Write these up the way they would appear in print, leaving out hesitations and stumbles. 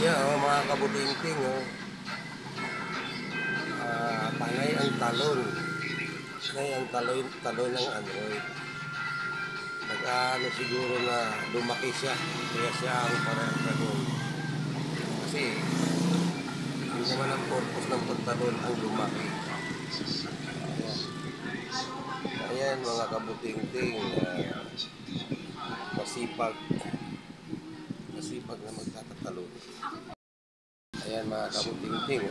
siya, mga kabutingting, panay ang talon. Panay ang talon ng Android. Nag-ano siguro na lumaki siya, kaya siya ang parang talon. Kasi, hindi naman ang purpose ng pagtalon ang lumaki. Ayan mga kabutingting, masipag na magtatalon. Ayan mga kabutingting,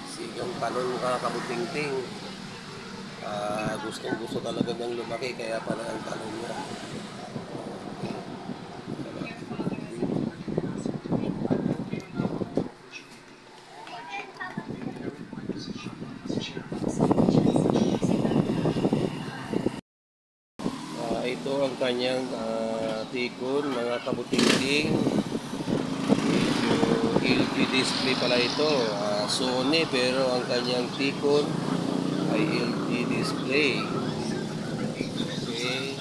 sigang talon mga kabutingting. Gustong-gusto talaga niyang lumaki, kaya pala ang talon niya. Ito ang kanyang tikon mga kabutingting. LG display pala ito, Sony, pero ang kanyang tikon ay LG display. Okay,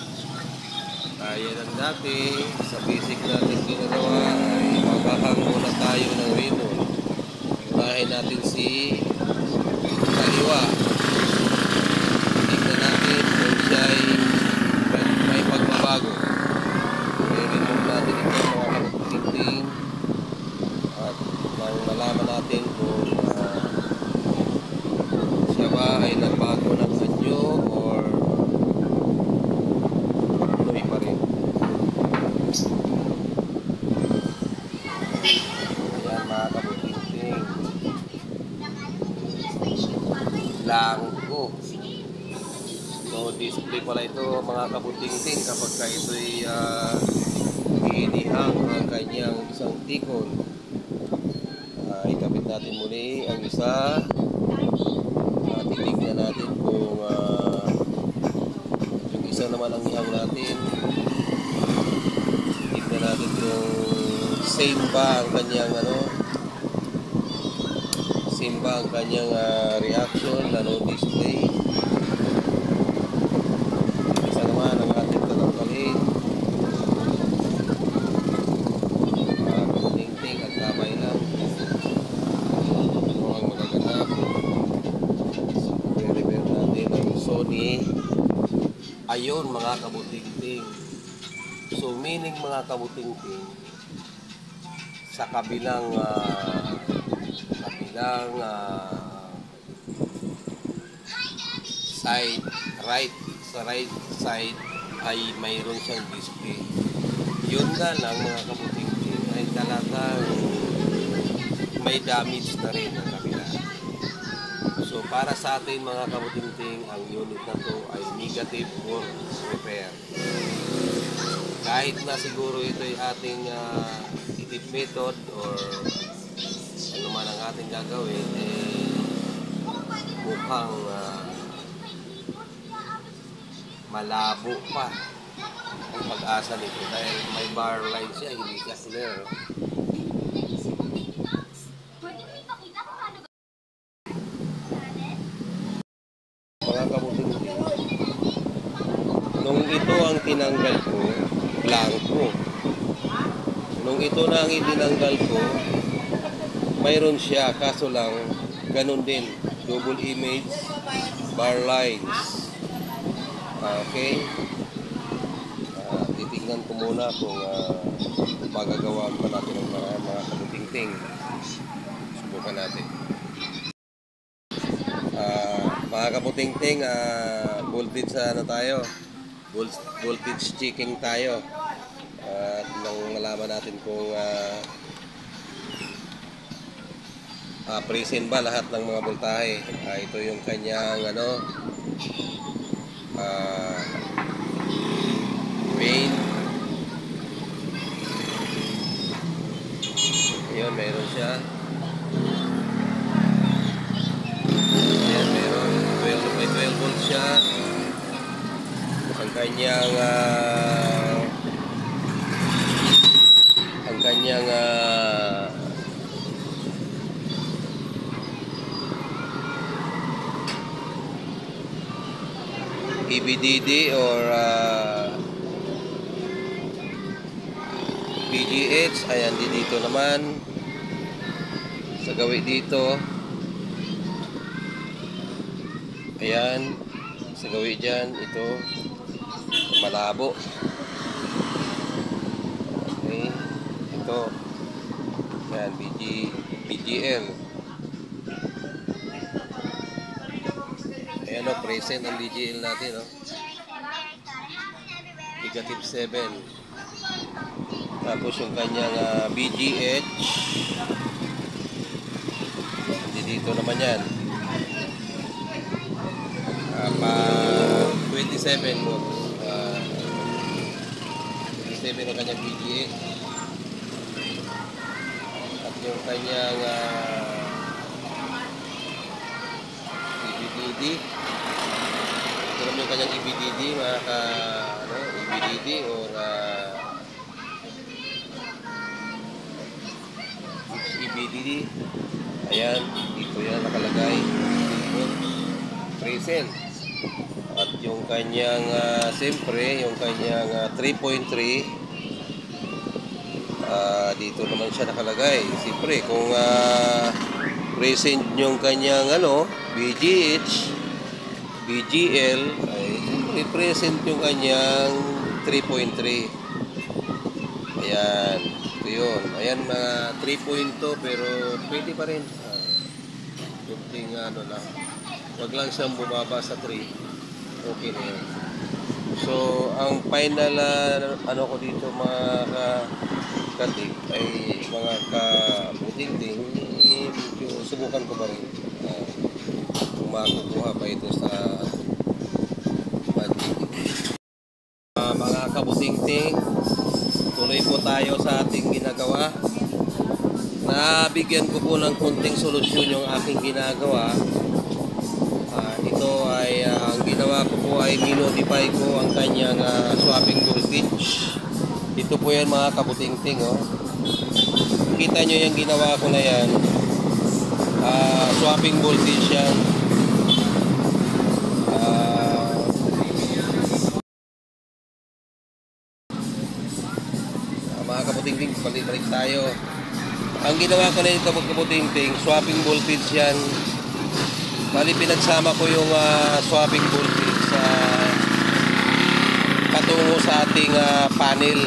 kaya lang dati sa basic natin ginagawa ay mabahang muna tayo ng ribbon. Unahin natin si kaliwa, tignan natin kung siya ay may pagbabago. I-remove natin ito mga kabutingting at nang malaman natin kung siya ba ay nagbago ng anyo or tuloy pa rin. Ayan mga kabutingting, langko. No display pala ito mga kabutingting kapag ka ito'y inihang ang kanyang isang tikon. Ikabit natin muli ang isa. Titignan natin kung yung isa naman ang ihang natin. Tignan natin kung same ba ang kanyang reaction na no display. Isa naman ang ating tatanggalin. Kabutingting at kamay lang. Ano ang magaganap? I-repair natin ang Sony. Ayun mga kabutingting. So meaning mga kabutingting, sa kabilang side, sa right side ay mayroon siyang display. Yun nga lang mga kabutingting ay talagang may damage na rin ang kabila. So para sa atin mga kabutingting, ang unit na to ay negative for repair. Kahit na siguro ito ay ating itip method or ano man ang ating gagawin, mukhang malabo pa ang pag-asa nito dahil may bar line siya, hindi siya clear. Mga kabutingting, nung ito ang tinanggal ko, blanco. Nung ito na ang itinanggal ko, mayroon siya, kaso lang ganun din, double image bar lines. Okay, titignan ko muna kung magagawa pa natin ng mga kabutingting. Subukan natin. Mga kabutingting, voltage tayo, voltage checking tayo. Nang malaman natin kung present ba lahat ng mga voltahe. Ito yung kanyang main. Ayun, meron siya. Ayan, meron 12 volts siya. Ang kanyang EBDD or BGH. Ayan, dito naman. Sa gawi dito. Ayan. Sa gawi dyan. Ito. Malabo. Okay. Ito. Ayan, BGL. Ayan o, present ang BGL natin, no? Negative 7. Tapos yung kanyang BGH. Dito naman yan. Pa 27 mo. 27 ang kanyang BGH. At yung kanyang EBDD. Ito naman yung kanyang EBDD, mga EBDD or EBDD. Ayan, dito yan nakalagay. Present. At yung kanyang, siyempre, yung kanyang 3.3, dito naman siya nakalagay. Siyempre, kung present yung kanyang BGH, BGL, ay siyempre present yung kanyang 3.3. Ayan. Ito yun. Ayan, 3.2 pero pwede pa rin. Kunting lang. Wag lang siyang bumaba sa 3. Okay na yun. So, ang final ko dito mga katik ay mga kabuting-ting, subukan ko pa rin. Kung makukuha pa ito sa magic. Mga kabuting-ting, tuloy po tayo sa ating ginagawa. Nabigyan ko po ng konting solusyon yung aking ginagawa. Ito ay ang ginawa ko po ay minodify ko ang kanyang swapping voltage. Ito po yan mga kabuting-ting. Kita nyo yung ginawa ko na yan. Swapping voltage yan. Mga kabuting-ting, balik tayo. Ang ginawa ko na ito kabuting-ting, swapping voltage yan. Bali pinagsama ko yung swapping voltage patungo sa ating panel.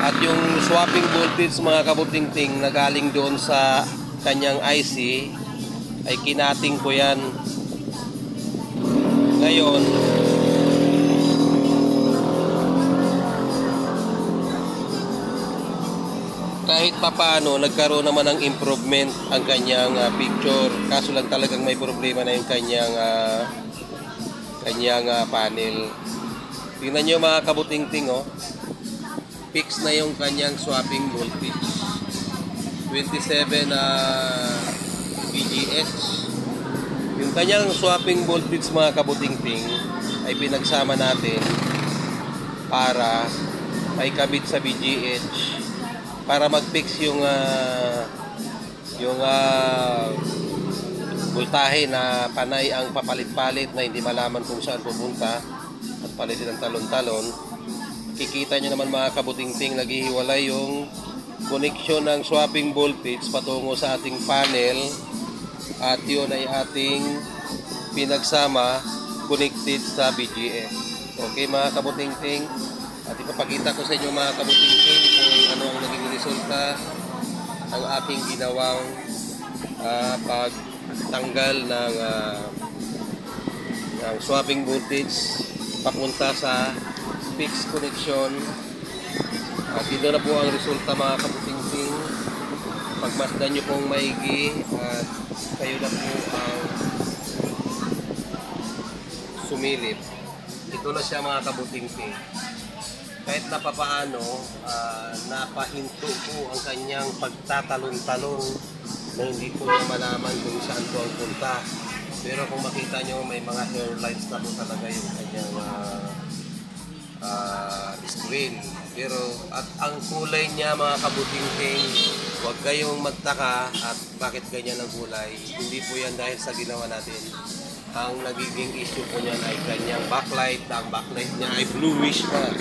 At yung swapping voltage mga kabuting-ting na galing doon sa kanyang IC ay kinating ko yan. Ngayon, kahit papaano nagkaroon naman ng improvement ang kanyang picture, kaso lang talagang may problema na yung kanyang panel. Tingnan nyo mga kabuting-ting, fix na yung kanyang swapping voltage 27 VGH. Yung kanyang swapping voltage mga kabuting-ting ay pinagsama natin para may kabit sa VGH para mag-fix yung voltahe na panay ang papalit-palit na hindi malaman kung saan pupunta at palitin ng talon-talon. Kikita nyo naman mga kabuting-ting, naghihiwalay yung connection ng swapping voltage patungo sa ating panel at yun ay ating pinagsama connected sa BGS. Okay mga kabuting-ting, at ipapakita ko sa inyo mga kabuting-ting kung ano ang naging resulta ang aking ginawang pagtanggal ng swapping voltage papunta sa fixed connection. At dito na po ang resulta mga kabuting-ting. Pagmasdan nyo pong maigi at kayo na po ang sumilip. Ito na siya mga kabuting-ting. Kahit na papaano, napahinto po ang kanyang pagtatalon-talon na hindi po niya malaman kung saan po ang punta. Pero kung makita nyo, may mga hairlines na po talaga yung kanyang screen. Pero at ang kulay niya mga kabuting-ting, huwag kayong magtaka at bakit ganyan ang kulay. Hindi po yan dahil sa ginawa natin. Ang nagiging issue po niyan ay kanyang backlight. Ang backlight niya ay bluish pa.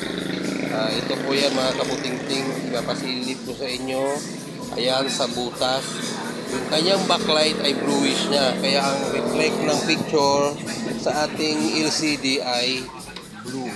Ito po yan mga kaputingting, ipapasilip ko sa inyo. Ayan, sa butas. Yung kanyang backlight ay bluish niya. Kaya ang reflect ng picture sa ating LCD ay blue.